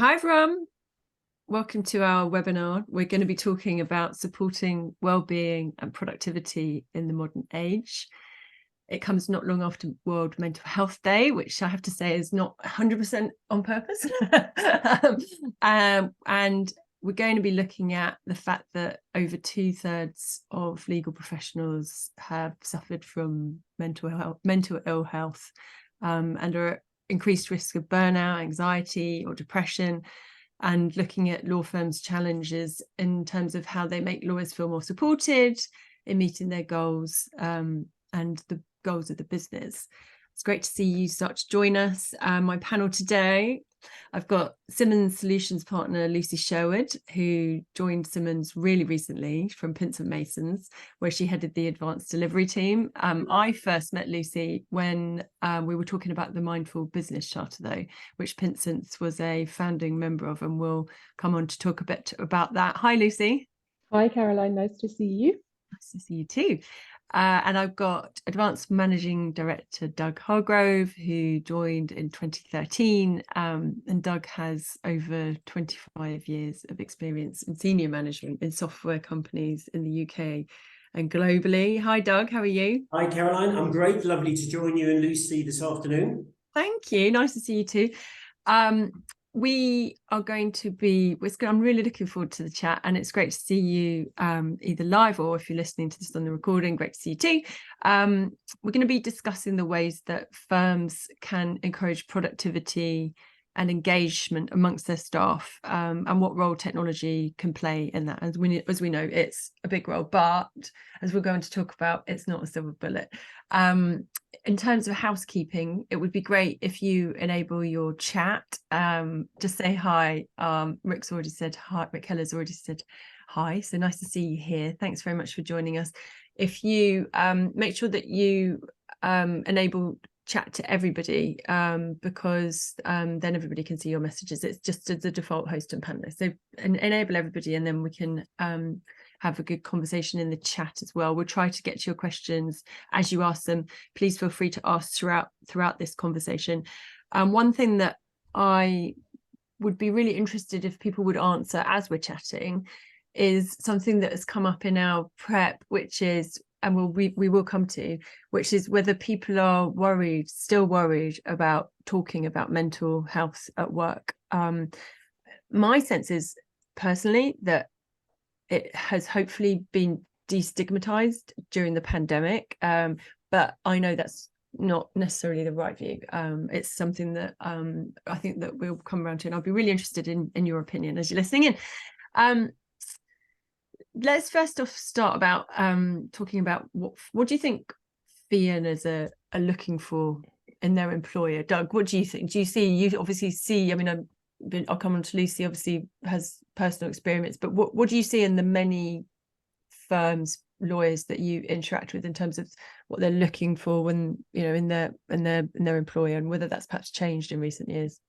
Hi everyone, welcome to our webinar. We're going to be talking about supporting well-being and productivity in the modern age. It comes not long after World Mental Health Day, which I have to say is not 100% on purpose. And we're going to be looking at the fact that over 2/3 of legal professionals have suffered from mental ill health, and are at increased risk of burnout, anxiety, or depression, and looking at law firms' challenges in terms of how they make lawyers feel more supported in meeting their goals, and the goals of the business. It's great to see you start to join us. My panel today, I've got Simmons Solutions partner Lucy Sherwood, who joined Simmons really recently from Pinsent Masons, where she headed the advanced delivery team. I first met Lucy when we were talking about the Mindful Business Charter, though, which Pinsent was a founding member of, and we'll come on to talk a bit about that. Hi, Lucy. Hi, Caroline. Nice to see you. Nice to see you too. And I've got Advanced Managing Director Doug Hargrove, who joined in 2013. And Doug has over 25 years of experience in senior management in software companies in the UK and globally. Hi, Doug. How are you? Hi, Caroline. I'm great. Lovely to join you and Lucy this afternoon. Thank you. Nice to see you too. We are going to be, I'm really looking forward to the chat, and it's great to see you either live or if you're listening to this on the recording, great to see you too. We're going to be discussing the ways that firms can encourage productivity and engagement amongst their staff, and what role technology can play in that. As we know, it's a big role, but as we're going to talk about, it's not a silver bullet. In terms of housekeeping, it would be great if you enable your chat. Just say hi. Rick's already said hi. Rick Heller's already said hi. So nice to see you here. Thanks very much for joining us. If you make sure that you enable chat to everybody, because then everybody can see your messages. It's just as a default host and panelist. So enable everybody, and then we can have a good conversation in the chat as well. We'll try to get to your questions as you ask them. Please feel free to ask throughout this conversation. One thing that I would be really interested if people would answer as we're chatting is something that has come up in our prep, which is, and we will come to, which is whether people are still worried about talking about mental health at work. My sense is personally that it has hopefully been destigmatized during the pandemic, but I know that's not necessarily the right view. It's something that I think that we'll come around to, and I'll be really interested in your opinion as you're listening in. Let's first off start about talking about what do you think fee earners are looking for in their employer? Doug, what do you think? You obviously see, I mean, I'll come on to Lucy, obviously has personal experience, but what do you see in the many firms, lawyers that you interact with in terms of what they're looking for when, you know, in their employer, and whether that's perhaps changed in recent years?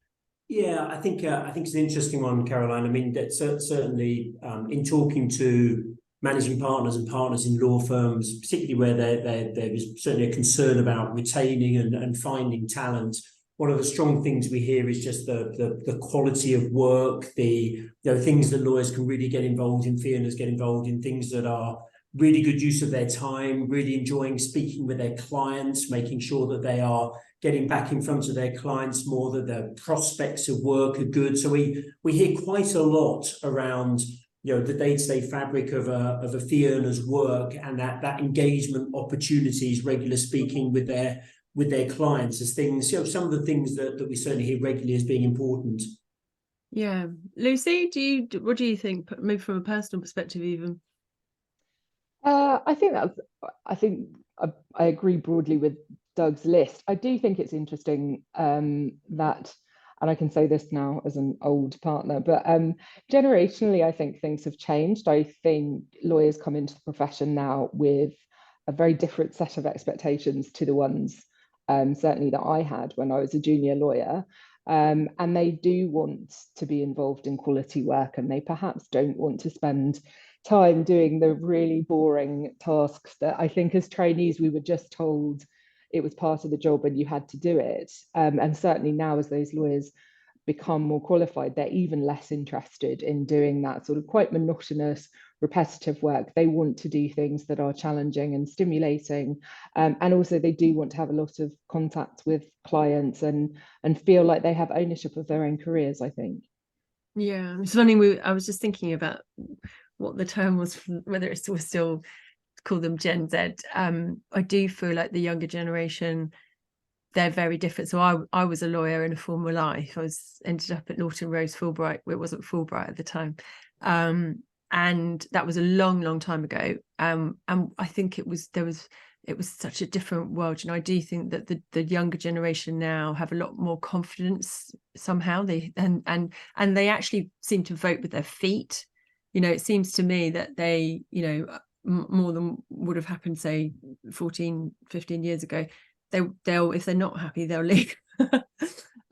Yeah, I think it's an interesting one, Caroline. I mean, that certainly in talking to managing partners and partners in law firms, particularly where there is certainly a concern about retaining and finding talent. One of the strong things we hear is just the quality of work, the things that lawyers can really get involved in, fee earners get involved in, things that are really good use of their time, really enjoying speaking with their clients, making sure that they are getting back in front of their clients more, that the prospects of work are good. So we hear quite a lot around the day-to-day fabric of a fee earner's work, and that engagement opportunities, regular speaking with their clients as things, some of the things that we certainly hear regularly as being important. Yeah. Lucy, what do you think, maybe from a personal perspective even? I think I agree broadly with Doug's list. I do think it's interesting that, and I can say this now as an old partner, but generationally, I think things have changed. I think lawyers come into the profession now with a very different set of expectations to the ones certainly that I had when I was a junior lawyer. And they do want to be involved in quality work, and they perhaps don't want to spend time doing the really boring tasks that I think as trainees we were just told it was part of the job and you had to do it. And certainly now, as those lawyers become more qualified, they're even less interested in doing that sort of quite monotonous, repetitive work. They want to do things that are challenging and stimulating, and also they do want to have a lot of contact with clients and feel like they have ownership of their own careers, I think. Yeah, it's funny. I was just thinking about what the term was, whether it's still call them Gen Z. I do feel like the younger generation, they're very different. So I was a lawyer in a former life. I ended up at Norton Rose Fulbright. It wasn't Fulbright at the time, and that was a long time ago. And I think it was such a different world. I do think that the younger generation now have a lot more confidence somehow. And they actually seem to vote with their feet. It seems to me that they, more than would have happened, say, 14, 15 years ago. They'll if they're not happy, they'll leave.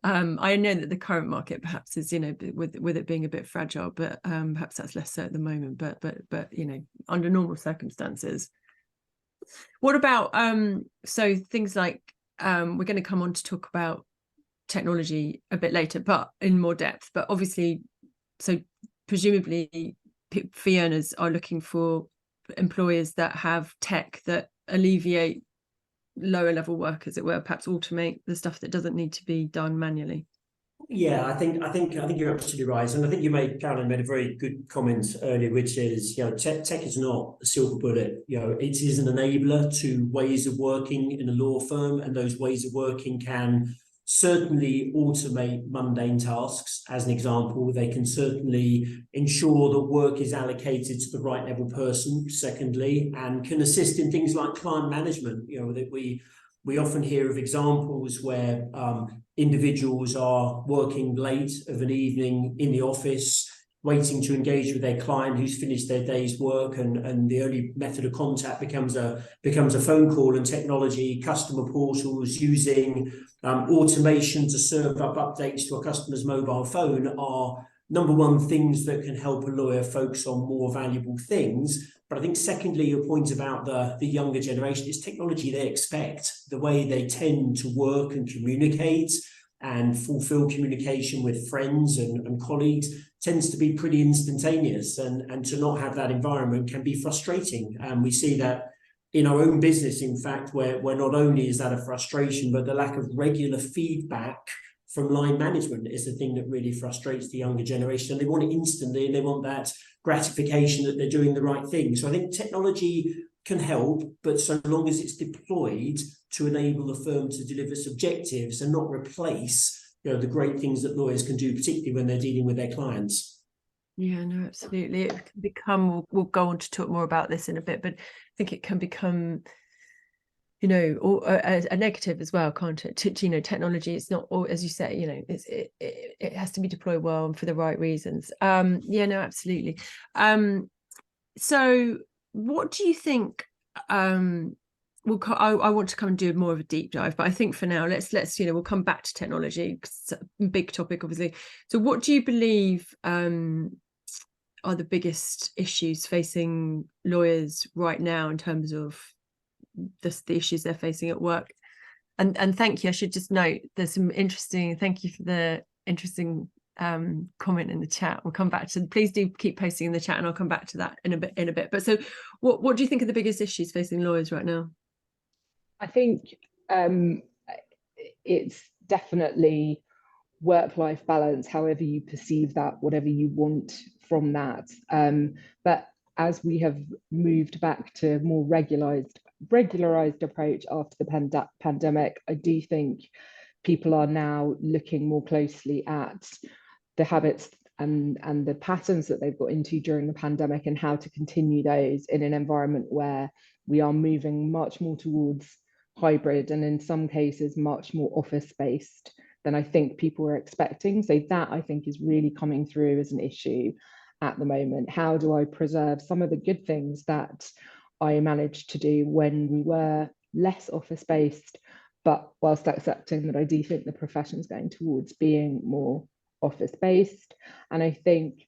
I know that the current market perhaps is, with it being a bit fragile, but perhaps that's less so at the moment. But under normal circumstances. What about so things like we're going to come on to talk about technology a bit later, but in more depth. But obviously, so presumably fee earners are looking for employers that have tech that alleviate lower level work, as it were, perhaps automate the stuff that doesn't need to be done manually. Yeah, I think you're absolutely right, and I think Caroline made a very good comment earlier, which is tech is not a silver bullet. It is an enabler to ways of working in a law firm, and those ways of working can certainly automate mundane tasks. As an example, they can certainly ensure that work is allocated to the right level person. Secondly, and can assist in things like client management. That we often hear of examples where individuals are working late of an evening in the office, waiting to engage with their client who's finished their day's work, and the only method of contact becomes a phone call. And technology, customer portals, using automation to serve up updates to a customer's mobile phone are number one things that can help a lawyer focus on more valuable things. But I think secondly, your point about the younger generation is technology they expect. The way they tend to work and communicate and fulfill communication with friends and colleagues tends to be pretty instantaneous, and to not have that environment can be frustrating. And we see that in our own business, in fact, where not only is that a frustration, but the lack of regular feedback from line management is the thing that really frustrates the younger generation. And they want it instantly, and they want that gratification that they're doing the right thing. So I think technology can help, but so long as it's deployed to enable the firm to deliver its objectives and not replace the great things that lawyers can do, particularly when they're dealing with their clients. Yeah, no, absolutely. It can become, we'll go on to talk more about this in a bit, but I think it can become or a negative as well, can't it? Technology, it's not, as you say, it has to be deployed well and for the right reasons. Yeah, no, absolutely. So what do you think? I want to come and do more of a deep dive, but I think for now, let's we'll come back to technology, 'cause it's a big topic, obviously. So what do you believe are the biggest issues facing lawyers right now in terms of the issues they're facing at work? And thank you, I should just note there's some thank you for the interesting comment in the chat. We'll come back to, please do keep posting in the chat, and I'll come back to that in a bit. But so what do you think are the biggest issues facing lawyers right now? I think it's definitely work-life balance, however you perceive that, whatever you want from that. But as we have moved back to more regularized approach after the pandemic, I do think people are now looking more closely at the habits and the patterns that they've got into during the pandemic, and how to continue those in an environment where we are moving much more towards hybrid, and in some cases much more office-based than I think people were expecting. So that, I think, is really coming through as an issue at the moment. How do I preserve some of the good things that I managed to do when we were less office-based, but whilst accepting that I do think the profession is going towards being more office-based? And I think,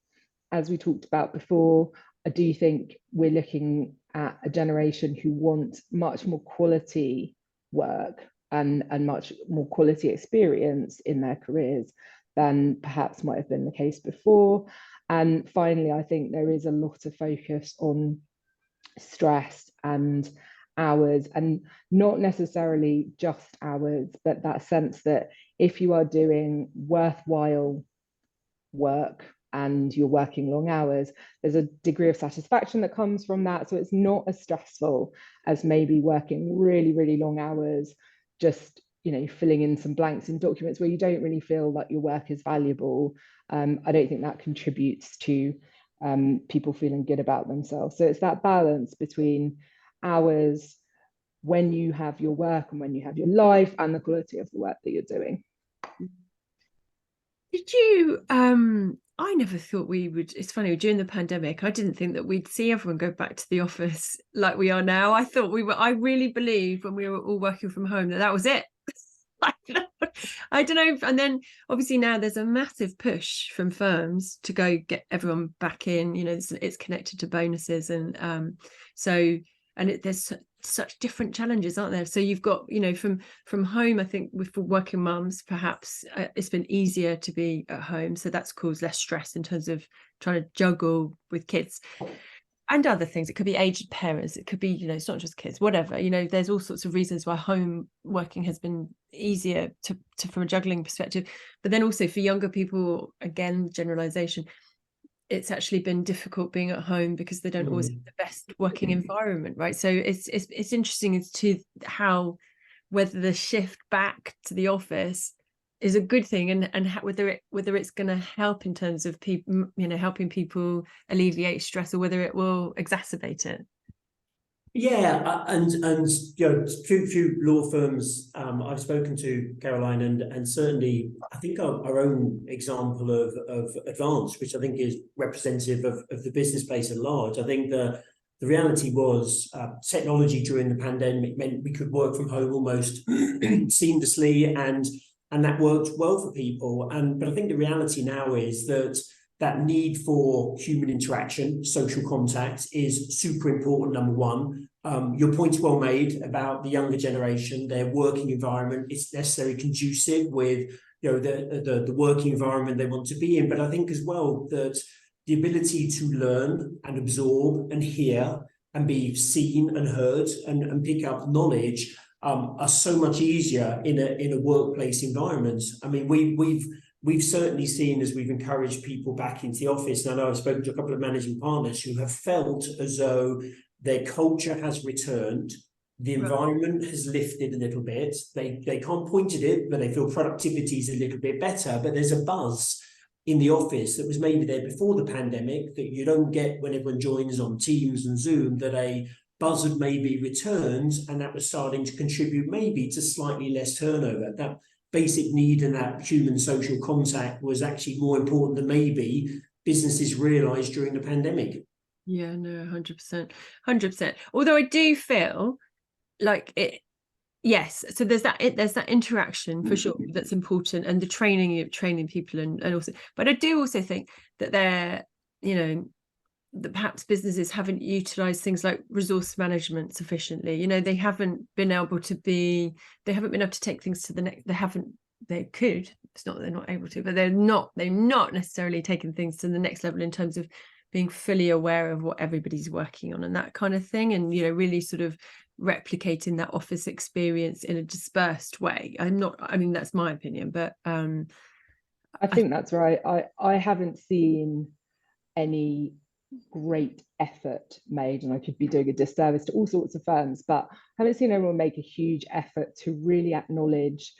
as we talked about before, I do think we're looking at a generation who want much more quality work and much more quality experience in their careers than perhaps might have been the case before. And finally, I think there is a lot of focus on stress and hours, and not necessarily just hours, but that sense that if you are doing worthwhile work and you're working long hours, there's a degree of satisfaction that comes from that. So it's not as stressful as maybe working really, really long hours, just, you know, filling in some blanks in documents where you don't really feel that your work is valuable. I don't think that contributes to people feeling good about themselves. So it's that balance between hours, when you have your work and when you have your life, and the quality of the work that you're doing. Did you I never thought we would, it's funny, during the pandemic I didn't think that we'd see everyone go back to the office like we are now. I thought I really believed when we were all working from home that was it. I don't know. And then obviously now there's a massive push from firms to go get everyone back in, you know, it's connected to bonuses, and there's such different challenges, aren't there? So you've got, you know, from home, I think with working mums, perhaps it's been easier to be at home, so that's caused less stress in terms of trying to juggle with kids and other things. It could be aged parents, it could be, you know, it's not just kids, whatever, you know, there's all sorts of reasons why home working has been easier to from a juggling perspective. But then also for younger people, again, generalization, it's actually been difficult being at home because they don't always have the best working environment, right? So it's interesting as to how, whether the shift back to the office is a good thing, and whether it's going to help in terms of people, you know, helping people alleviate stress, or whether it will exacerbate it. Yeah, and you know, few law firms I've spoken to, Caroline, and certainly I think our own example of Advance, which I think is representative of the business place at large. I think the reality was technology during the pandemic meant we could work from home almost seamlessly, and that worked well for people. But I think the reality now is that need for human interaction, social contact, is super important, number one. Your point's well made about the younger generation, their working environment. It's necessarily conducive with, you know, the working environment they want to be in. But I think as well that the ability to learn and absorb and hear and be seen and heard and pick up knowledge are so much easier in a workplace environment. I mean, we've certainly seen, as we've encouraged people back into the office, and I know I've spoken to a couple of managing partners who have felt as though their culture has returned, the environment has lifted a little bit. They can't point at it, but they feel productivity is a little bit better. But there's a buzz in the office that was maybe there before the pandemic that you don't get when everyone joins on Teams and Zoom, that a buzz had maybe returned, and that was starting to contribute maybe to slightly less turnover. That basic need and that human social contact was actually more important than maybe businesses realized during the pandemic. Yeah, no, 100%. Although I do feel like it, yes, so there's that interaction for sure that's important, and the training people, and also, but I do also think that they're, you know, that perhaps businesses haven't utilized things like resource management sufficiently. You know, they haven't been able to take things to the next, they could, it's not that they're not able to, but they're not necessarily taking things to the next level in terms of being fully aware of what everybody's working on and that kind of thing, and, you know, really sort of replicating that office experience in a dispersed way. I mean, that's my opinion, but I think that's right. I haven't seen any great effort made, and I could be doing a disservice to all sorts of firms, but I haven't seen anyone make a huge effort to really acknowledge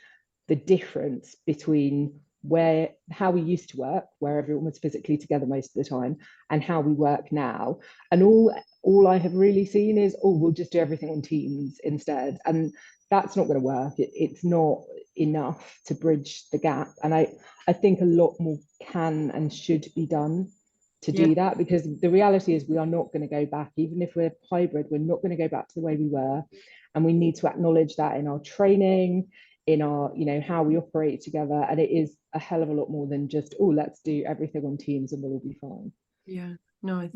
the difference between how we used to work, where everyone was physically together most of the time, and how we work now. And all I have really seen is, we'll just do everything on Teams instead, and that's not going to work. It's not enough to bridge the gap, and I think a lot more can and should be done to do that, because the reality is we are not going to go back. Even if we're hybrid, we're not going to go back to the way we were, and we need to acknowledge that in our training, in our, you know, how we operate together. And it is a hell of a lot more than just, let's do everything on Teams and we'll all be fine. And I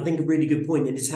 think a really good point, and it's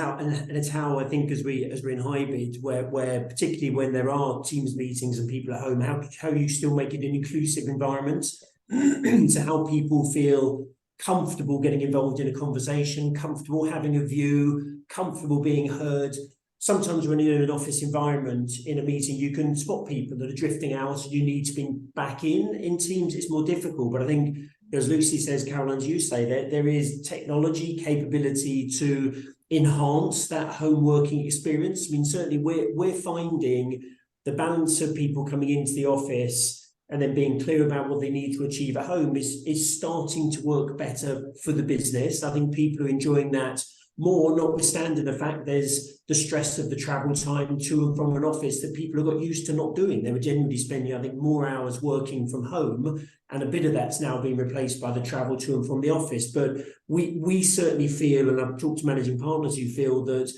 how I think as we're in hybrid, where particularly when there are Teams meetings and people at home, how you still make it an inclusive environment. to help people feel comfortable getting involved in a conversation, comfortable having a view, comfortable being heard. Sometimes when you're in an office environment, in a meeting, you can spot people that are drifting out and you need to be back in teams. It's more difficult. But I think, as Lucy says, Caroline, as you say, there is technology capability to enhance that home working experience. I mean, certainly we're finding the balance of people coming into the office and then being clear about what they need to achieve at home is starting to work better for the business. I think people are enjoying that more, notwithstanding the fact there's the stress of the travel time to and from an office that people have got used to not doing. They were generally spending, I think, more hours working from home, and a bit of that's now being replaced by the travel to and from the office. But we certainly feel, and I've talked to managing partners who feel that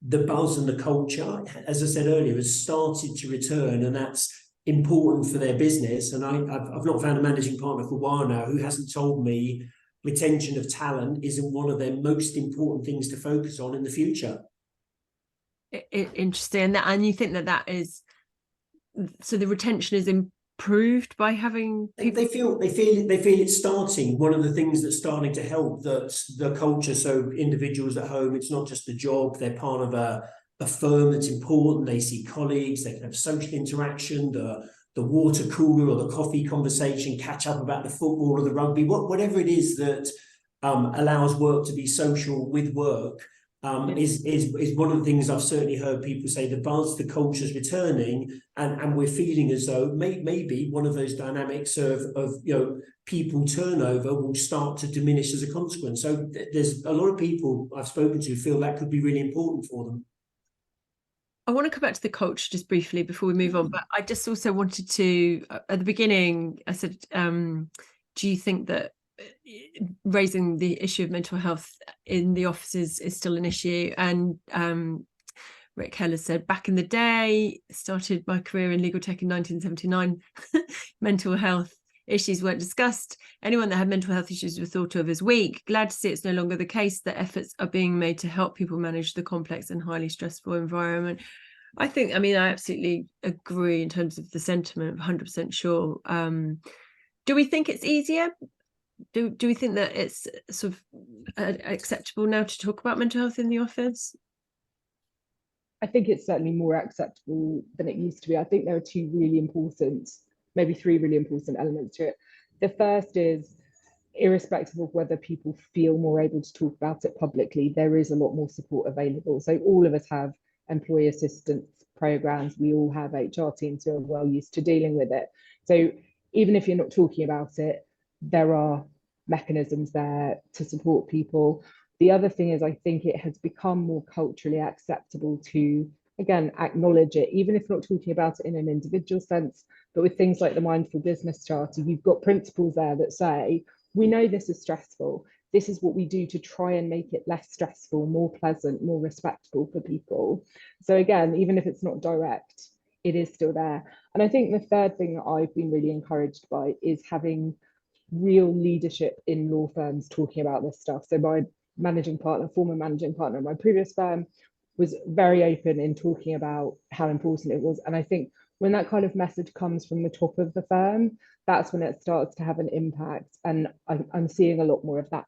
the buzz and the culture, as I said earlier, has started to return, and that's important for their business. And I've not found a managing partner for a while now who hasn't told me retention of talent isn't one of their most important things to focus on in the future. Interesting. And you think that is, so the retention is improved by having people? They feel it's starting. One of the things that's starting to help that the culture, so individuals at home, it's not just a job, they're part of a firm that's important. They see colleagues, they can have social interaction, the water cooler or the coffee conversation, catch up about the football or the rugby, whatever it is that allows work to be social with work, is one of the things I've certainly heard people say. The buzz, the culture's returning, and we're feeling as though maybe one of those dynamics of people turnover will start to diminish as a consequence. So there's a lot of people I've spoken to feel that could be really important for them. I want to come back to the culture just briefly before we move on, but I just also wanted to, at the beginning, I said, do you think that raising the issue of mental health in the offices is still an issue? And Rick Heller said, back in the day, started my career in legal tech in 1979, mental health issues weren't discussed. Anyone that had mental health issues was thought of as weak. Glad to see it's no longer the case, that efforts are being made to help people manage the complex and highly stressful environment. I absolutely agree in terms of the sentiment, 100% sure. Do we think it's easier? Do we think that it's sort of acceptable now to talk about mental health in the office? I think it's certainly more acceptable than it used to be. I think there are two really important, maybe three really important elements to it. The first is, irrespective of whether people feel more able to talk about it publicly, there is a lot more support available. So all of us have employee assistance programs. We all have HR teams who are well used to dealing with it. So even if you're not talking about it, there are mechanisms there to support people. The other thing is, I think it has become more culturally acceptable to, again, acknowledge it, even if not talking about it in an individual sense, but with things like the Mindful Business Charter, you've got principles there that say, we know this is stressful. This is what we do to try and make it less stressful, more pleasant, more respectful for people. So again, even if it's not direct, it is still there. And I think the third thing that I've been really encouraged by is having real leadership in law firms talking about this stuff. So my former managing partner in my previous firm was very open in talking about how important it was. And I think when that kind of message comes from the top of the firm, that's when it starts to have an impact. And I'm seeing a lot more of that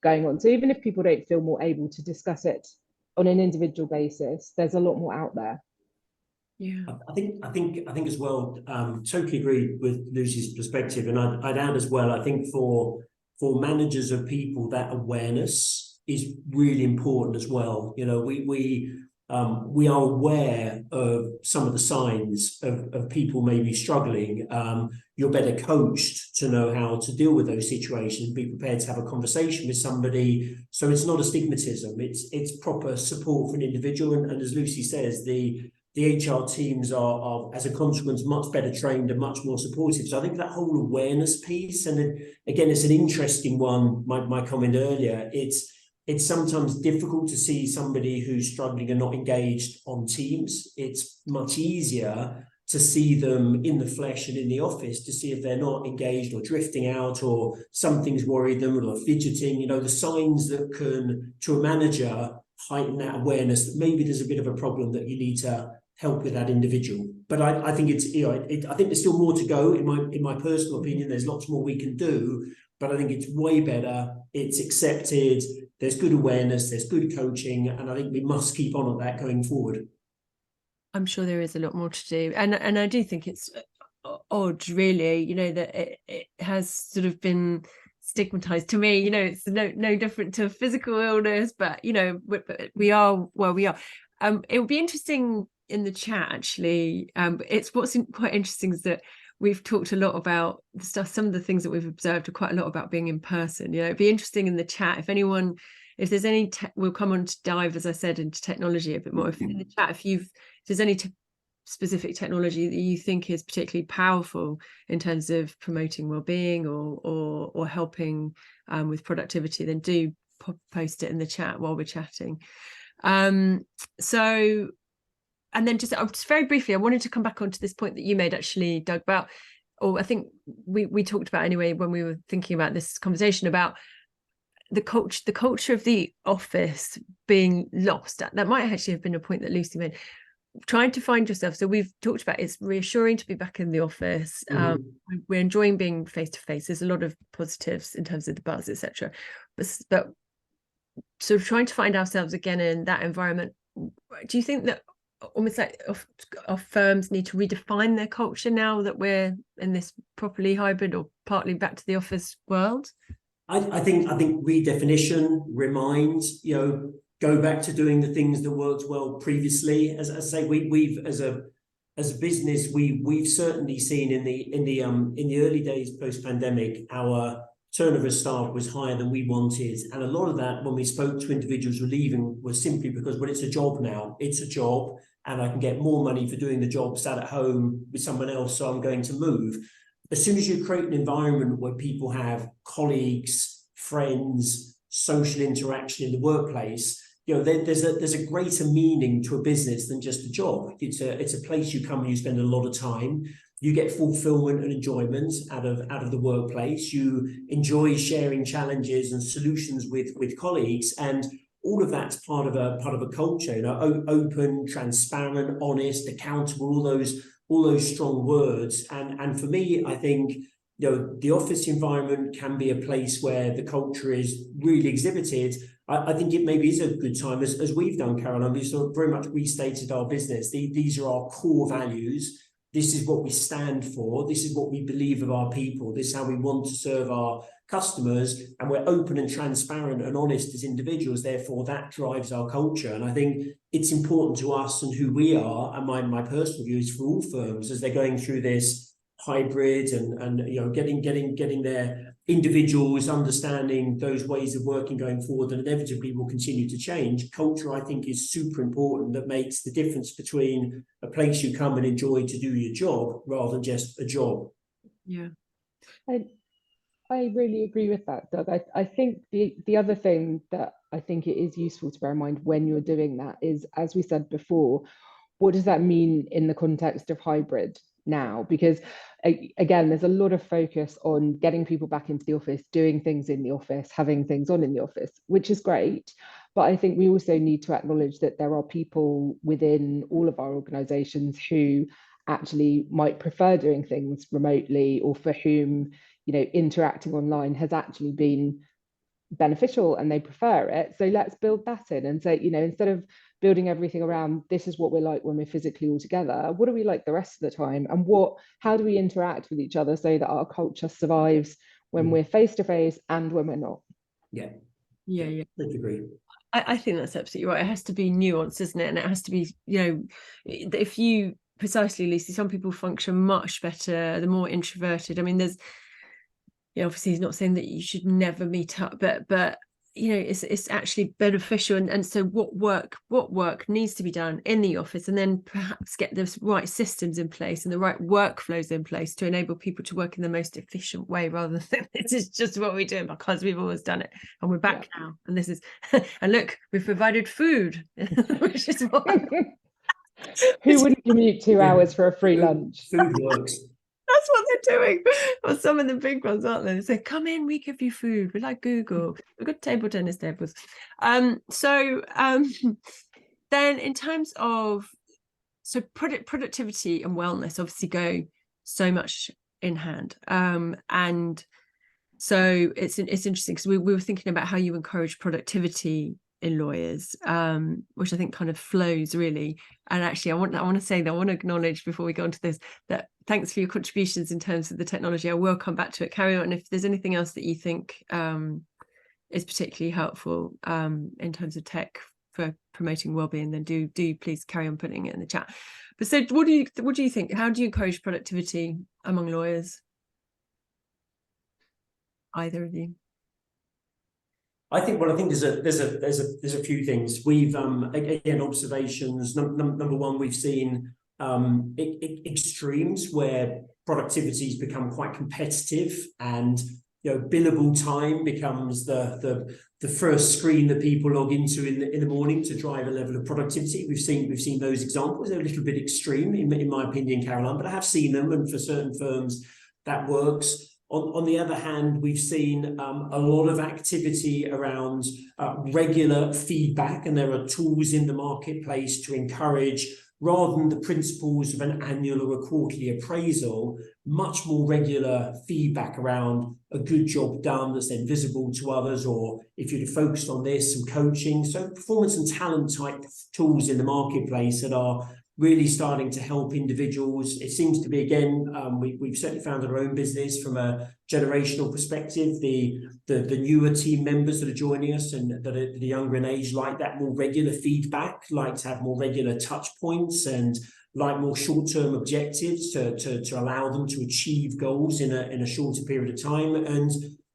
going on. So even if people don't feel more able to discuss it on an individual basis, there's a lot more out there. Yeah, I think as well, totally agree with Lucy's perspective. And I'd add as well, I think for managers of people, that awareness is really important as well. We are aware of some of the signs of people maybe struggling. You're better coached to know how to deal with those situations, be prepared to have a conversation with somebody. So it's not a stigmatism, it's proper support for an individual. And as Lucy says, the HR teams are, as a consequence, much better trained and much more supportive. So I think that whole awareness piece, and then, again, it's an interesting one, my comment earlier, it's sometimes difficult to see somebody who's struggling and not engaged on Teams. It's much easier to see them in the flesh and in the office to see if they're not engaged or drifting out or something's worried them or fidgeting. The signs that can, to a manager, heighten that awareness that maybe there's a bit of a problem that you need to help with that individual. But I think it's, you know, I think there's still more to go in my personal opinion. There's lots more we can do, but I think it's way better. It's accepted. There's good awareness. There's good coaching, and I think we must keep on at that going forward. I'm sure there is a lot more to do, and I do think it's odd, really, you know, that it has sort of been stigmatized. To me, you know, it's no different to physical illness, but you know, we are where we are. It would be interesting in the chat, actually. It's what's quite interesting is that we've talked a lot about the stuff. Some of the things that we've observed are quite a lot about being in person. You know, it'd be interesting in the chat if there's any, we'll come on to dive, as I said, into technology a bit more. If in the chat, if there's any specific technology that you think is particularly powerful in terms of promoting well-being or helping with productivity, then do post it in the chat while we're chatting. So, and then just very briefly, I wanted to come back onto this point that you made, actually, Doug, about, or I think we talked about anyway when we were thinking about this conversation, about the culture of the office being lost. That might actually have been a point that Lucy made. Trying to find yourself. So we've talked about, it's reassuring to be back in the office. We're enjoying being face to face. There's a lot of positives in terms of the buzz, etc. But sort of trying to find ourselves again in that environment. Do you think that almost like our firms need to redefine their culture now that we're in this properly hybrid or partly back to the office world? I think redefinition, reminds, you know, go back to doing the things that worked well previously. As I say, we've as a business, we've certainly seen in the early days post pandemic, our turnover of staff was higher than we wanted, and a lot of that, when we spoke to individuals who were leaving, was simply because, well, it's a job now. It's a job, and I can get more money for doing the job sat at home with someone else, so I'm going to move. As soon as you create an environment where people have colleagues, friends, social interaction in the workplace, you know, there's a greater meaning to a business than just a job. It's a place you come and you spend a lot of time. You get fulfillment and enjoyment out of the workplace. You enjoy sharing challenges and solutions with colleagues, and all of that's part of a culture. You know, open, transparent, honest, accountable. All those strong words. And for me, I think, you know, the office environment can be a place where the culture is really exhibited. I think it maybe is a good time, as we've done, Caroline, we've sort of very much restated our business. These are our core values. This is what we stand for. This is what we believe of our people. This is how we want to serve our customers. And we're open and transparent and honest as individuals. Therefore, that drives our culture. And I think it's important to us and who we are. And my personal view is for all firms as they're going through this hybrid and you know, getting their individuals understanding those ways of working going forward, and inevitably will continue to change. Culture, I think, is super important. That makes the difference between a place you come and enjoy to do your job rather than just a job. Yeah, I really agree with that, Doug. I think the other thing that I think it is useful to bear in mind when you're doing that is, as we said before, what does that mean in the context of hybrid now? Because again, there's a lot of focus on getting people back into the office, doing things in the office, having things on in the office, which is great. But I think we also need to acknowledge that there are people within all of our organizations who actually might prefer doing things remotely, or for whom, you know, interacting online has actually been beneficial and they prefer it. So let's build that in and say, you know, instead of building everything around this is what we're like when we're physically all together, what are we like the rest of the time, and how do we interact with each other so that our culture survives when we're face to face and when we're not. Yeah, I agree. I think that's absolutely right. It has to be nuanced, isn't it? And it has to be, you know, if you precisely, Lucy, some people function much better the more introverted. I mean, there's, you know, obviously he's not saying that you should never meet up, but you know, it's actually beneficial. And so what work needs to be done in the office, and then perhaps get the right systems in place and the right workflows in place to enable people to work in the most efficient way, rather than this is just what we do because we've always done it and we're back now. And this is, and look, we've provided food, which is what who wouldn't commute 2 hours for a free lunch? Food works. That's what they're doing. Or some of the big ones, aren't they? They say, come in, we give you food. We're like Google. We've got table tennis tables. So then in terms of so productivity and wellness obviously go so much in hand, and so it's interesting because we were thinking about how you encourage productivity in lawyers, which I think kind of flows really. And actually, I want to say that I want to acknowledge before we go on to this that thanks for your contributions in terms of the technology. I will come back to it. Carry on. And if there's anything else that you think is particularly helpful in terms of tech for promoting wellbeing, then do please carry on putting it in the chat. But so, what do you think? How do you encourage productivity among lawyers? Either of you? I think there's a few things. We've again, observations. Number one, we've seen extremes where productivity's become quite competitive, and billable time becomes the first screen that people log into in the morning to drive a level of productivity. We've seen those examples. They're a little bit extreme in my opinion, Caroline, but I have seen them, and for certain firms that works. On the other hand, we've seen a lot of activity around regular feedback, and there are tools in the marketplace to encourage, rather than the principles of an annual or a quarterly appraisal, much more regular feedback around a good job done that's then visible to others, or if you'd focused on this, some coaching. So performance and talent type tools in the marketplace that are really starting to help individuals. It seems to be, again, we've certainly found in our own business from a generational perspective, the newer team members that are joining us and that are younger in age like that more regular feedback, like to have more regular touch points, and like more short-term objectives to allow them to achieve goals in a shorter period of time. And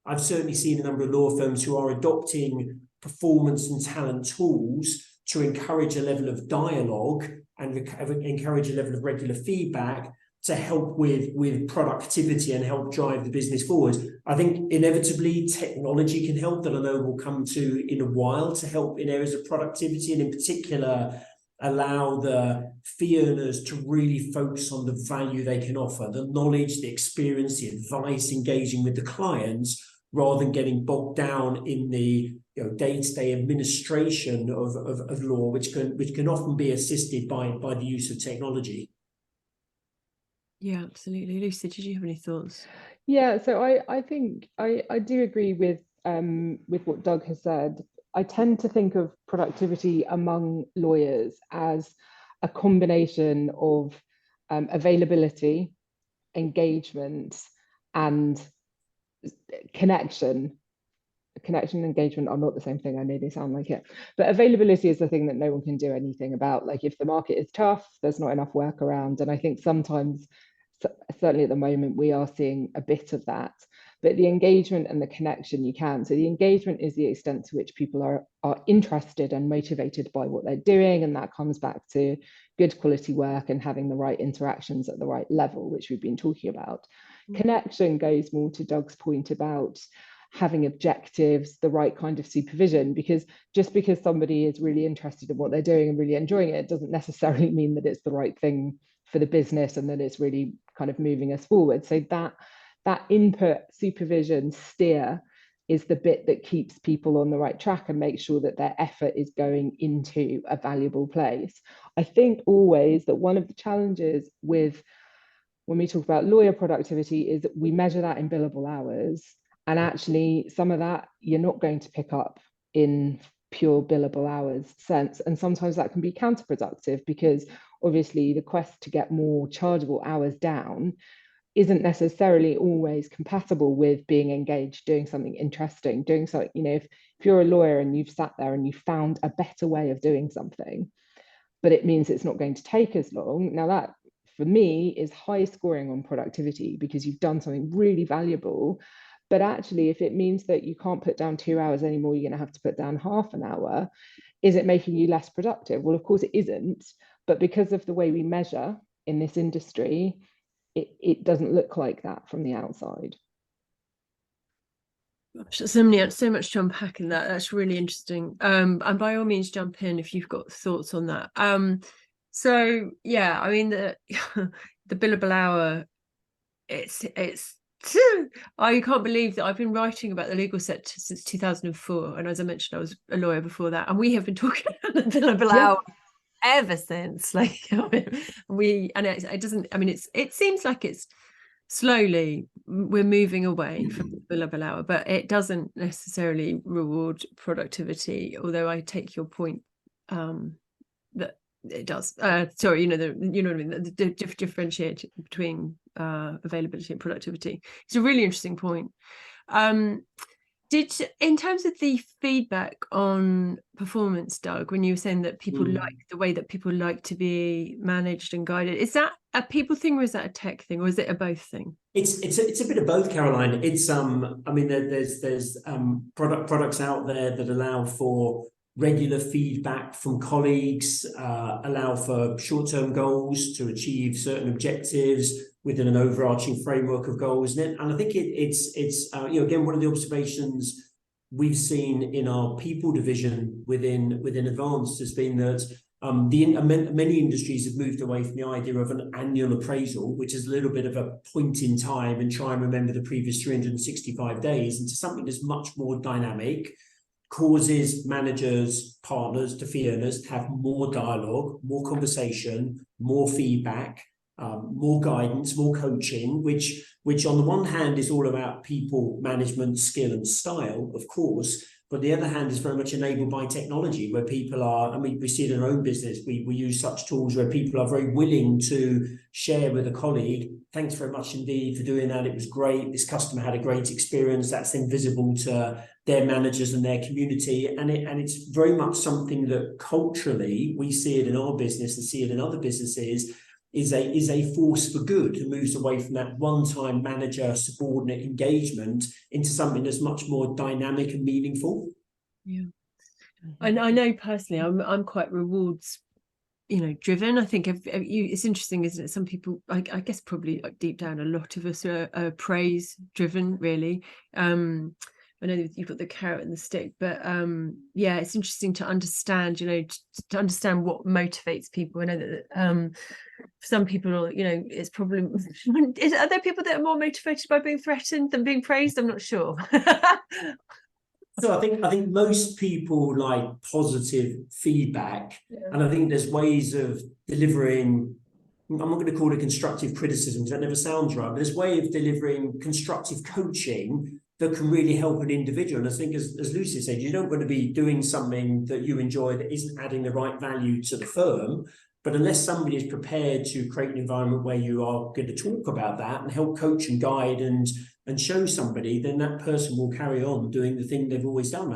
I've certainly seen a number of law firms who are adopting performance and talent tools to encourage a level of dialogue and encourage a level of regular feedback to help with productivity and help drive the business forward. I think inevitably technology can help, that I know we'll come to in a while, to help in areas of productivity, and in particular allow the fee earners to really focus on the value they can offer, the knowledge, the experience, the advice, engaging with the clients, rather than getting bogged down in the day-to-day administration of law, which can often be assisted by the use of technology. Yeah, absolutely. Lucy, did you have any thoughts? Yeah, so I think I do agree with what Doug has said. I tend to think of productivity among lawyers as a combination of availability, engagement, and connection and engagement are not the same thing. I know they sound like it, but availability is the thing that no one can do anything about. Like, if the market is tough, there's not enough work around. And I think sometimes, certainly at the moment, we are seeing a bit of that. But the engagement and the connection you can. So the engagement is the extent to which people are interested and motivated by what they're doing. And that comes back to good quality work and having the right interactions at the right level, which we've been talking about. Connection goes more to Doug's point about having objectives, the right kind of supervision, because just because somebody is really interested in what they're doing and really enjoying it doesn't necessarily mean that it's the right thing for the business and that it's really kind of moving us forward. So that input, supervision, steer is the bit that keeps people on the right track and makes sure that their effort is going into a valuable place. I think always that one of the challenges with when we talk about lawyer productivity is that we measure that in billable hours. And actually, some of that you're not going to pick up in pure billable hours sense. And sometimes that can be counterproductive, because obviously the quest to get more chargeable hours down isn't necessarily always compatible with being engaged, doing something interesting, doing something, if you're a lawyer and you've sat there and you found a better way of doing something, but it means it's not going to take as long. Now that, for me, is high scoring on productivity, because you've done something really valuable. But actually, if it means that you can't put down 2 hours anymore, you're going to have to put down half an hour, is it making you less productive? Well, of course it isn't. But because of the way we measure in this industry, it doesn't look like that from the outside. So much to unpack in that. That's really interesting. And by all means, jump in if you've got thoughts on that. So yeah, I mean, the billable hour, it's I can't believe that I've been writing about the legal sector since 2004, and as I mentioned, I was a lawyer before that, and we have been talking about the billable hour ever since. Like it doesn't. I mean, it seems like it's slowly we're moving away from the billable hour, but it doesn't necessarily reward productivity. Although I take your point that it does. Sorry, you know what I mean. The differentiate between availability and productivity. It's a really interesting point. In terms of the feedback on performance, Doug, when you were saying that people like the way that people like to be managed and guided, is that a people thing or is that a tech thing or is it a both thing? It's a bit of both, Caroline. It's I mean there's products out there that allow for regular feedback from colleagues, allow for short-term goals to achieve certain objectives within an overarching framework of goals. And I think it's you know, again, one of the observations we've seen in our people division within Advanced has been that many industries have moved away from the idea of an annual appraisal, which is a little bit of a point in time and try and remember the previous 365 days, into something that's much more dynamic, causes managers, partners to fee earners to have more dialogue, more conversation, more feedback, more guidance, more coaching, which on the one hand is all about people management, skill and style, of course, but the other hand is very much enabled by technology, where people are, I mean, we see it in our own business, we use such tools where people are very willing to share with a colleague, thanks very much indeed for doing that, it was great, this customer had a great experience, that's then visible to their managers and their community, and it's very much something that culturally, we see it in our business and see it in other businesses, is a force for good, and moves away from that one-time manager subordinate engagement into something that's much more dynamic and meaningful. Yeah, and I know personally I'm quite rewards driven. I think it's interesting, isn't it? Some people, I guess probably deep down, a lot of us are praise driven, really. I know you've got the carrot and the stick, but yeah, it's interesting to understand, to understand what motivates people. I know that for some people, it's probably are there people that are more motivated by being threatened than being praised? I'm not sure. So I think most people like positive feedback, and I think there's ways of delivering. I'm not going to call it constructive criticism because that never sounds right, but there's a way of delivering constructive coaching that can really help an individual. And I think, as Lucy said, you don't want to be doing something that you enjoy that isn't adding the right value to the firm. But unless somebody is prepared to create an environment where you are going to talk about that and help coach and guide and show somebody, then that person will carry on doing the thing they've always done.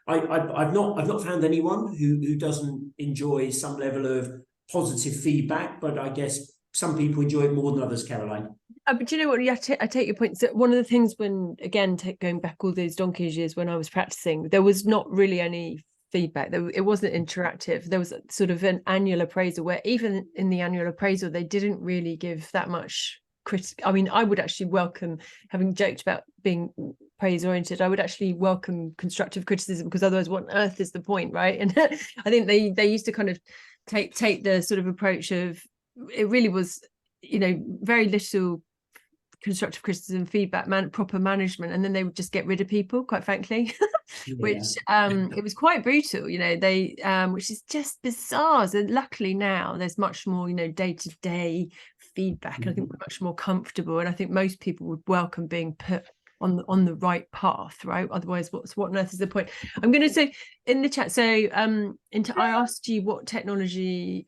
I've not found anyone who doesn't enjoy some level of positive feedback, but I guess some people enjoy it more than others, Caroline. But you know what? I take your point. So one of the things when, again, going back all those donkey's years when I was practicing, there was not really any feedback. It wasn't interactive. There was sort of an annual appraisal where even in the annual appraisal, they didn't really give that much critic. I mean, I would actually welcome, having joked about being praise oriented, I would actually welcome constructive criticism, because otherwise what on earth is the point, right? And I think they used to kind of take the sort of approach of, it really was, very little constructive criticism, feedback, proper management, and then they would just get rid of people, quite frankly. Which it was quite brutal, they which is just bizarre. And luckily now there's much more day-to-day feedback, and I think we're much more comfortable, and I think most people would welcome being put on the right path, right? Otherwise what on earth is the point? I'm going to say in the chat, so I asked you what technology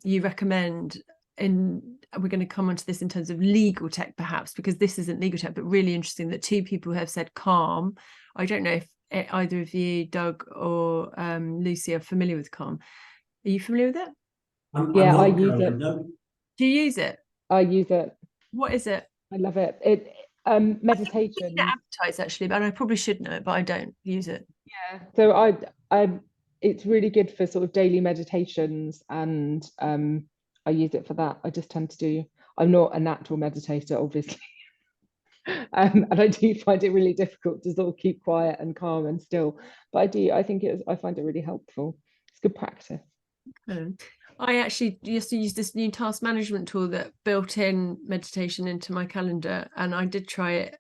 you recommend, and we're going to come onto this in terms of legal tech perhaps, because this isn't legal tech, but really interesting that two people have said Calm. I don't know if either of you, Doug or Lucy, are familiar with Calm. Are you familiar with it? Yeah, I use it. No. Do you use it? I use it. What is it? I love it. It meditation. I advertise actually, but I probably should know it, but I don't use it. Yeah. So I it's really good for sort of daily meditations, and I use it for that. I just tend to do. I'm not a natural meditator, obviously. And I do find it really difficult to sort of keep quiet and calm and still, but I think I find it really helpful. It's good practice. I actually used to use this new task management tool that built in meditation into my calendar, and I did try it,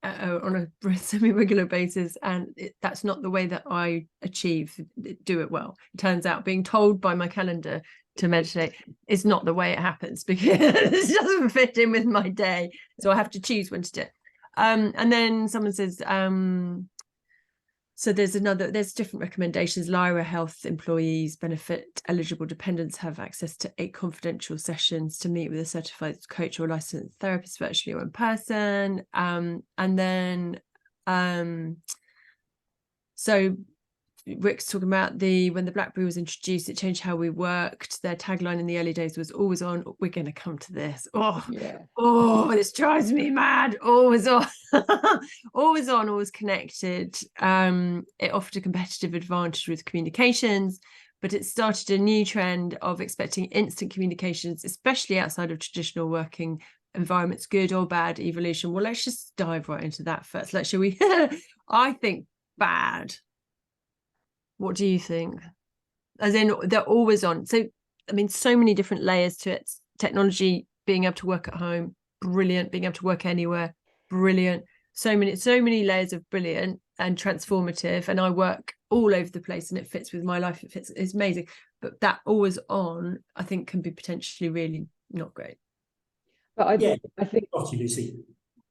on a semi-regular basis, and that's not the way that I do it well. It turns out being told by my calendar to meditate is not the way it happens, because it doesn't fit in with my day, so I have to choose when to do it. And then someone says, so there's different recommendations. Lyra Health employees, benefit eligible dependents have access to 8 confidential sessions to meet with a certified coach or licensed therapist virtually or in person. And then so Rick's talking about when the BlackBerry was introduced, it changed how we worked. Their tagline in the early days was always on. We're going to come to this. This drives me mad. Always on. Always on, always connected. It offered a competitive advantage with communications, but it started a new trend of expecting instant communications, especially outside of traditional working environments. Good or bad evolution? Well, let's just dive right into that first. Shall we? I think bad. What do you think? As in, they're always on. So, I mean, so many different layers to it. Technology, being able to work at home, brilliant. Being able to work anywhere, brilliant. So many layers of brilliant and transformative. And I work all over the place, and it fits with my life. It's amazing. But that always on, I think, can be potentially really not great. But I think. Got you, Lucy.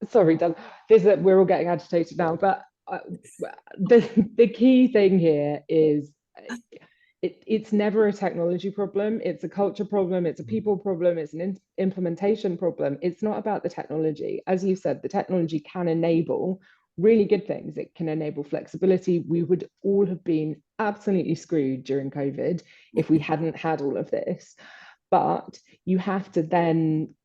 Sorry, Doug. We're all getting agitated now, but the key thing here is it's never a technology problem. It's a culture problem. It's a people problem. It's an implementation problem. It's not about the technology. As you said, the technology can enable really good things. It can enable flexibility. We would all have been absolutely screwed during COVID if we hadn't had all of this. But you have to then,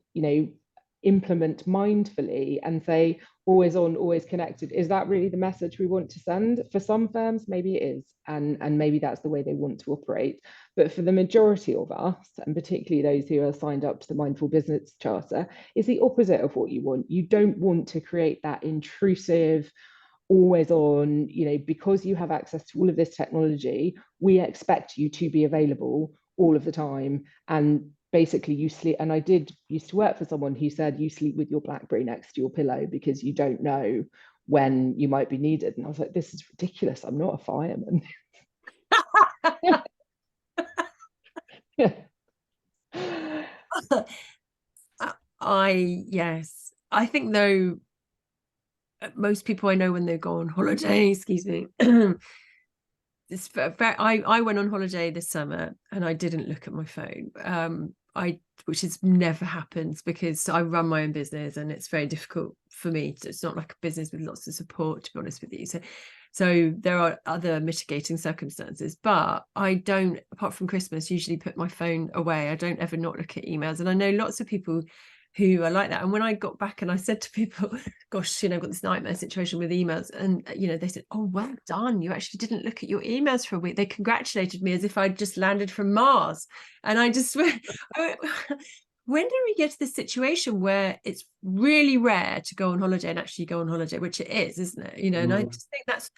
implement mindfully and say, always on, always connected. Is that really the message we want to send? For some firms, maybe it is, and maybe that's the way they want to operate. But for the majority of us, and particularly those who are signed up to the Mindful Business Charter, it's the opposite of what you want. You don't want to create that intrusive, always on, because you have access to all of this technology, we expect you to be available all of the time. And basically you sleep, and I used to work for someone who said you sleep with your BlackBerry next to your pillow because you don't know when you might be needed. And I was like, this is ridiculous. I'm not a fireman. I think though, most people I know when they go on holiday, excuse me, I went on holiday this summer and I didn't look at my phone. Which is never happens because I run my own business and it's very difficult for me. It's not like a business with lots of support, to be honest with you. So there are other mitigating circumstances, but I don't, apart from Christmas, usually put my phone away. I don't ever not look at emails. And I know lots of people who are like that. And when I got back and I said to people, gosh, I've got this nightmare situation with emails. And, they said, oh, well done. You actually didn't look at your emails for a week. They congratulated me as if I'd just landed from Mars. And I just went, when do we get to this situation where it's really rare to go on holiday and actually go on holiday, which it is, isn't it? And I just think that's,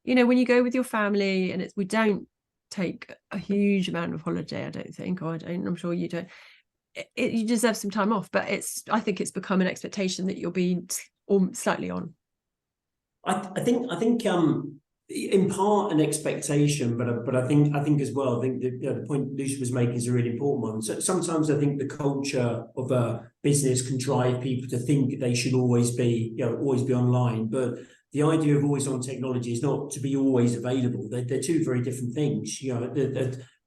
when you go with your family, and we don't take a huge amount of holiday, I don't think, or I'm sure you don't. You deserve some time off, but I think it's become an expectation that you'll be slightly on. I think in part an expectation, but I think as well, I think the point Lucy was making is a really important one. So sometimes I think the culture of a business can drive people to think they should always be online, but the idea of always on technology is not to be always available. They're two very different things.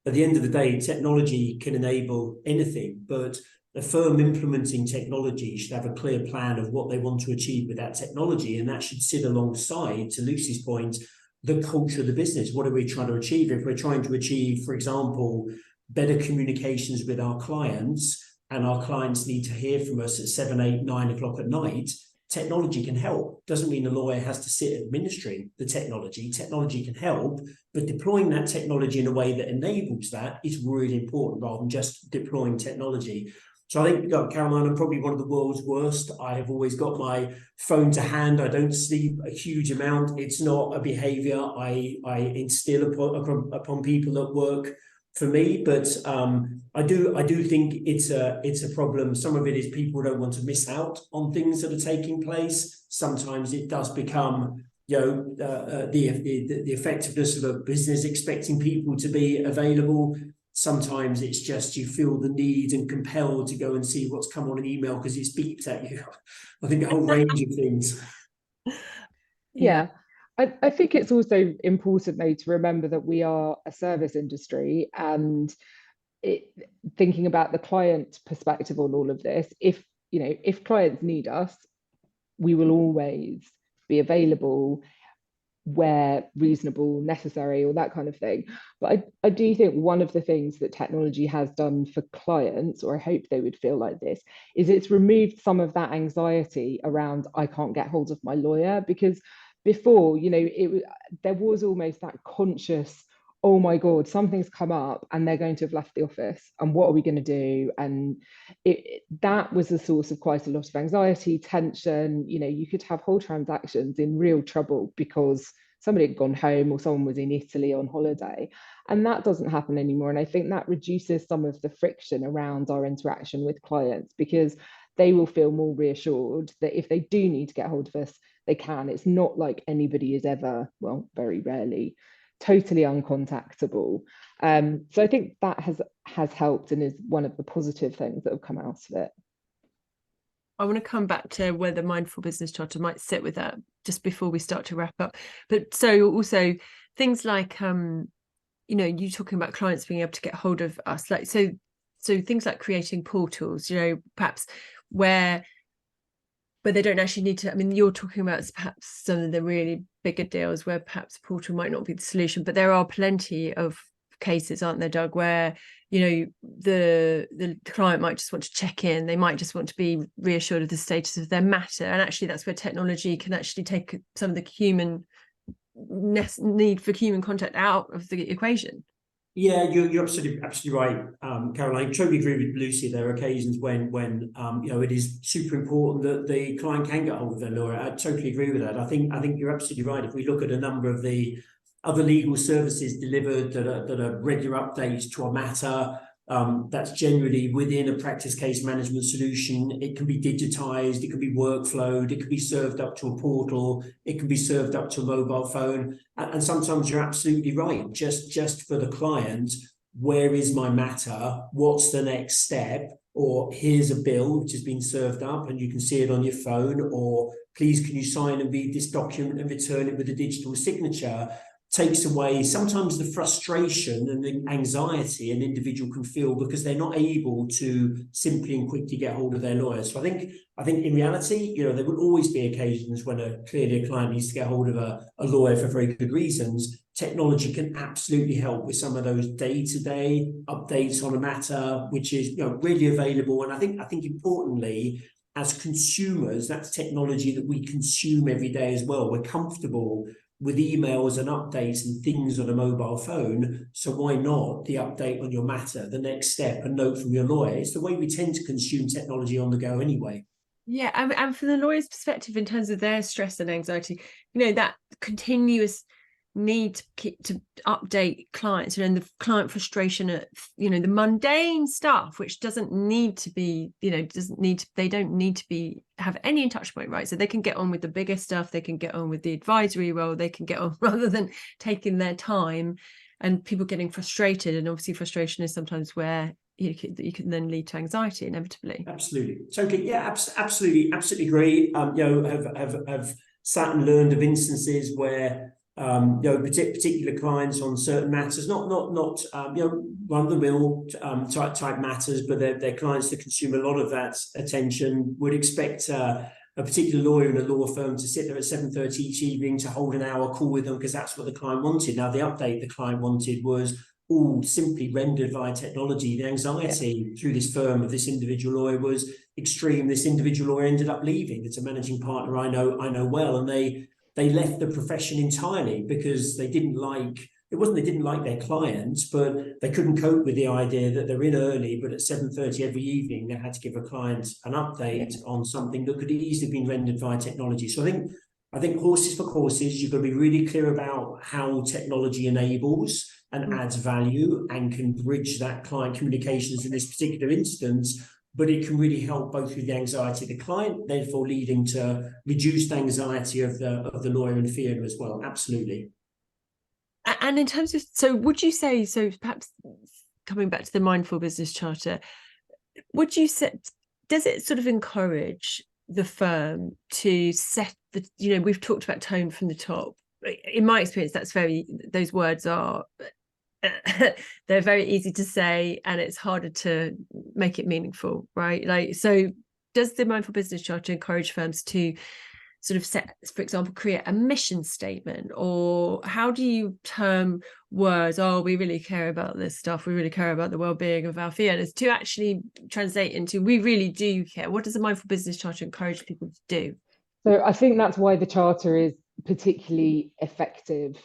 At the end of the day, technology can enable anything, but a firm implementing technology should have a clear plan of what they want to achieve with that technology, and that should sit alongside, to Lucy's point, the culture of the business. What are we trying to achieve? If we're trying to achieve, for example, better communications with our clients, and our clients need to hear from us at 7, 8, 9 o'clock at night, technology can help. Doesn't mean the lawyer has to sit administering the technology. Technology can help, but deploying that technology in a way that enables that is really important, rather than just deploying technology. So I think, Caroline, I'm probably one of the world's worst. I have always got my phone to hand. I don't sleep a huge amount. It's not a behavior I instill upon people at work. for me, but I do think it's a problem. Some of it is people don't want to miss out on things that are taking place. Sometimes it does become, you know, the effectiveness of a business expecting people to be available. Sometimes it's just you feel the need and compelled to go and see what's come on an email because it's beeped at you. I think a whole range of things. Yeah. I think it's also important though to remember that we are a service industry, and thinking about the client perspective on all of this, if clients need us, we will always be available where reasonable, necessary, or that kind of thing. But I do think one of the things that technology has done for clients, or I hope they would feel like this, is it's removed some of that anxiety around I can't get hold of my lawyer. Because before, there was almost that conscious, oh my God, something's come up and they're going to have left the office, and what are we going to do? And that was a source of quite a lot of anxiety, tension. You could have whole transactions in real trouble because somebody had gone home or someone was in Italy on holiday. And that doesn't happen anymore. And I think that reduces some of the friction around our interaction with clients, because they will feel more reassured that if they do need to get hold of us, they can. It's not like anybody is ever, well, very rarely, totally uncontactable. So I think that has helped and is one of the positive things that have come out of it. I want to come back to where the mindful business charter might sit with that just before we start to wrap up. But so also things like you talking about clients being able to get hold of us, like so things like creating portals, perhaps where they don't actually need to. I mean, you're talking about perhaps some of the really bigger deals where perhaps portal might not be the solution, but there are plenty of cases, aren't there, Doug, where the client might just want to check in, they might just want to be reassured of the status of their matter, and actually that's where technology can actually take some of the human need for human contact out of the equation. Yeah, you're absolutely right, Caroline. Totally agree with Lucy. There are occasions when it is super important that the client can get hold of their lawyer. I totally agree with that. I think you're absolutely right. If we look at a number of the other legal services delivered that are regular updates to a matter, that's generally within a practice case management solution. It can be digitized, it can be workflowed, it can be served up to a portal, it can be served up to a mobile phone. And sometimes you're absolutely right. Just for the client, where is my matter? What's the next step? Or here's a bill which has been served up and you can see it on your phone, or please can you sign and read this document and return it with a digital signature, takes away sometimes the frustration and the anxiety an individual can feel because they're not able to simply and quickly get hold of their lawyer. So I think in reality, there will always be occasions when clearly a client needs to get hold of a lawyer for very good reasons. Technology can absolutely help with some of those day-to-day updates on a matter, which is really available. And I think importantly, as consumers, that's technology that we consume every day as well. We're comfortable with emails and updates and things on a mobile phone. So why not the update on your matter, the next step, a note from your lawyer? It's the way we tend to consume technology on the go anyway. Yeah, and from the lawyer's perspective, in terms of their stress and anxiety, that continuous need to update clients, and the client frustration at the mundane stuff, which doesn't need to be, they don't need to have any touch point, right? So they can get on with the bigger stuff, they can get on with the advisory role, they can get on rather than taking their time, and people getting frustrated. And obviously frustration is sometimes where you can then lead to anxiety inevitably. Absolutely. Totally. Yeah, absolutely agree. Have sat and learned of instances where particular clients on certain matters, not run-of-the-mill type matters, but they're clients that consume a lot of that attention, would expect a particular lawyer in a law firm to sit there at 7:30 each evening to hold an hour call with them because that's what the client wanted. Now, the update the client wanted was all simply rendered via technology. The anxiety through this firm of this individual lawyer was extreme. This individual lawyer ended up leaving. It's a managing partner I know well, and they left the profession entirely because they didn't like their clients, but they couldn't cope with the idea that they're in early, but at 7:30 every evening they had to give a client an update on something that could easily have been rendered via technology. So I think horses for courses, you've got to be really clear about how technology enables and adds value and can bridge that client communications in this particular instance, but it can really help both with the anxiety of the client, therefore leading to reduced anxiety of the lawyer and fee owner as well. Absolutely. And in terms of, so would you say, so perhaps coming back to the Mindful Business Charter, would you say, does it sort of encourage the firm to set the, we've talked about tone from the top. In my experience, those words are, they're very easy to say and it's harder to make it meaningful, right? Like, so does the Mindful Business Charter encourage firms to sort of set, for example, create a mission statement? Or how do you term words, oh, we really care about this stuff, we really care about the well-being of our fee earners, to actually translate into, we really do care? What does the Mindful Business Charter encourage people to do? So I think that's why the charter is particularly effective,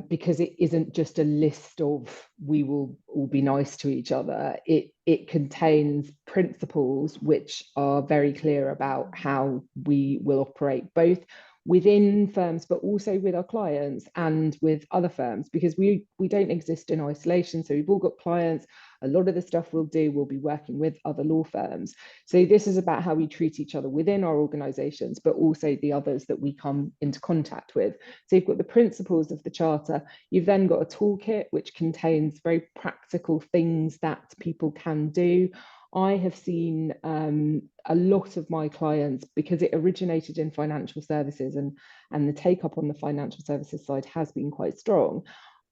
because it isn't just a list of we will all be nice to each other. It contains principles which are very clear about how we will operate, both within firms but also with our clients and with other firms, because we don't exist in isolation. So we've all got clients. A lot of the stuff we'll do will be working with other law firms. So this is about how we treat each other within our organizations, but also the others that we come into contact with. So you've got the principles of the charter. You've then got a toolkit which contains very practical things that people can do. I have seen a lot of my clients, because it originated in financial services and the take up on the financial services side has been quite strong.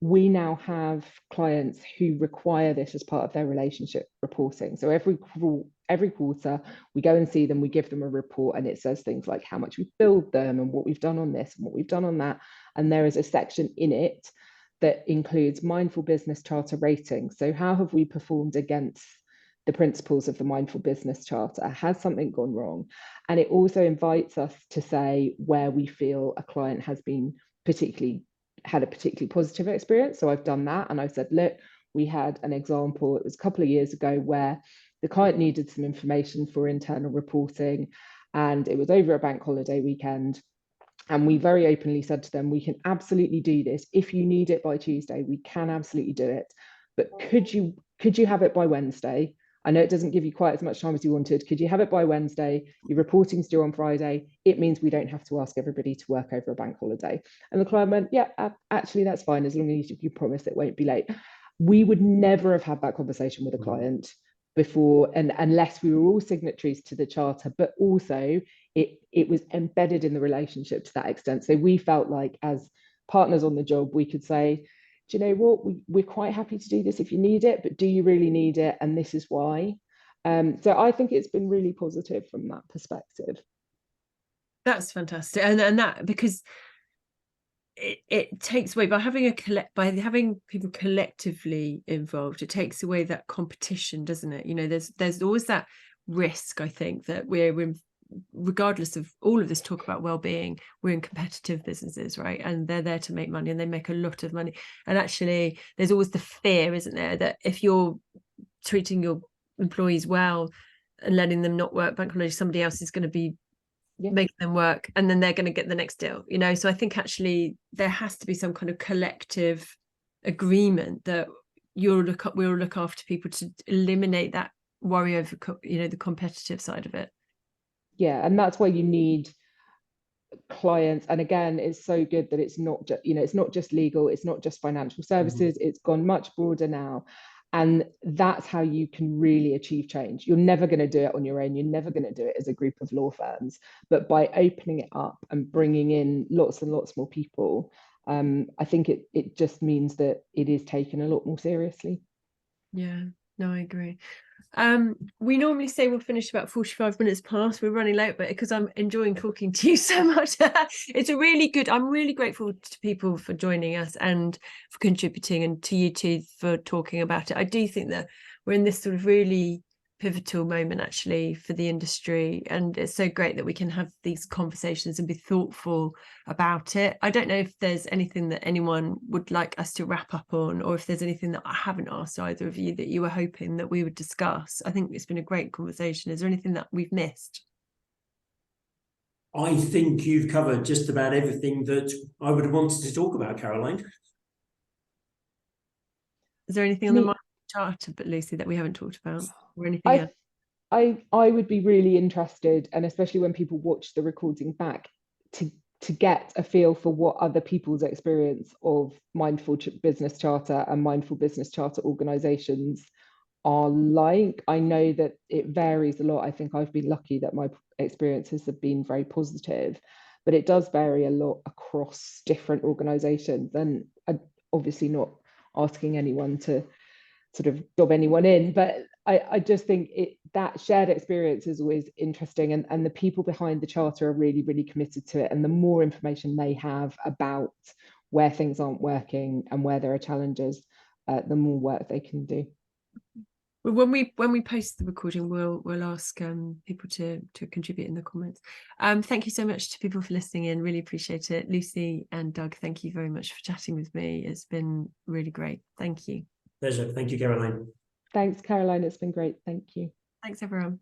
We now have clients who require this as part of their relationship reporting. So every quarter, we go and see them, we give them a report, and it says things like how much we've billed them and what we've done on this and what we've done on that. And there is a section in it that includes Mindful Business Charter rating. So how have we performed against the principles of the Mindful Business Charter? Has something gone wrong? And it also invites us to say where we feel a client has been had a particularly positive experience. So I've done that, and I've said, look, we had an example, it was a couple of years ago, where the client needed some information for internal reporting, and it was over a bank holiday weekend. And we very openly said to them, we can absolutely do this. If you need it by Tuesday, we can absolutely do it. But could you have it by Wednesday? I know it doesn't give you quite as much time as you wanted. Could you have it by Wednesday? Your reporting's due on Friday. It means we don't have to ask everybody to work over a bank holiday. And the client went, yeah, actually, that's fine, as long as you promise it won't be late. We would never have had that conversation with a client before, and unless we were all signatories to the charter, but also it was embedded in the relationship to that extent. So we felt like, as partners on the job, we could say, do you know what, we're quite happy to do this if you need it, but do you really need it? And this is why. So I think it's been really positive from that perspective. That's fantastic. And that, because it takes away, by having people collectively involved, it takes away that competition, doesn't it? There's always that risk, I think, that we're in, regardless of all of this talk about well-being, we're in competitive businesses, right? And they're there to make money, and they make a lot of money. And actually, there's always the fear, isn't there, that if you're treating your employees well and letting them not work bank holidays, somebody else is going to be making them work, and then they're going to get the next deal. So I think actually there has to be some kind of collective agreement that we'll look after people to eliminate that worry over the competitive side of it. Yeah, and that's why you need clients. And again, it's so good that it's not just, it's not just legal, it's not just financial services, it's gone much broader now. And that's how you can really achieve change. You're never going to do it on your own. You're never going to do it as a group of law firms. But by opening it up and bringing in lots and lots more people, I think it just means that it is taken a lot more seriously. Yeah, no, I agree. We normally say we'll finish about 45 minutes past. We're running late, but because I'm enjoying talking to you so much, I'm really grateful to people for joining us and for contributing, and to you too for talking about it. I do think that we're in this sort of really pivotal moment actually for the industry, and it's so great that we can have these conversations and be thoughtful about it. I don't know if there's anything that anyone would like us to wrap up on, or if there's anything that I haven't asked either of you that you were hoping that we would discuss. I think it's been a great conversation. Is there anything that we've missed? I think you've covered just about everything that I would have wanted to talk about, Caroline. Is there anything on the charter, but Lucy, that we haven't talked about, or anything else? I would be really interested, and especially when people watch the recording back, to get a feel for what other people's experience of mindful business charter and mindful business charter organizations are like. I know that it varies a lot. I think I've been lucky that my experiences have been very positive, but it does vary a lot across different organizations. And I'm obviously not asking anyone to sort of dob anyone in, but I just think that shared experience is always interesting, and the people behind the charter are really, really committed to it. And the more information they have about where things aren't working and where there are challenges, the more work they can do. Well, when we post the recording, we'll ask people to contribute in the comments. Thank you so much to people for listening in. Really appreciate it. Lucy and Doug, thank you very much for chatting with me. It's been really great. Thank you. Pleasure. Thank you, Caroline. Thanks, Caroline. It's been great. Thank you. Thanks, everyone.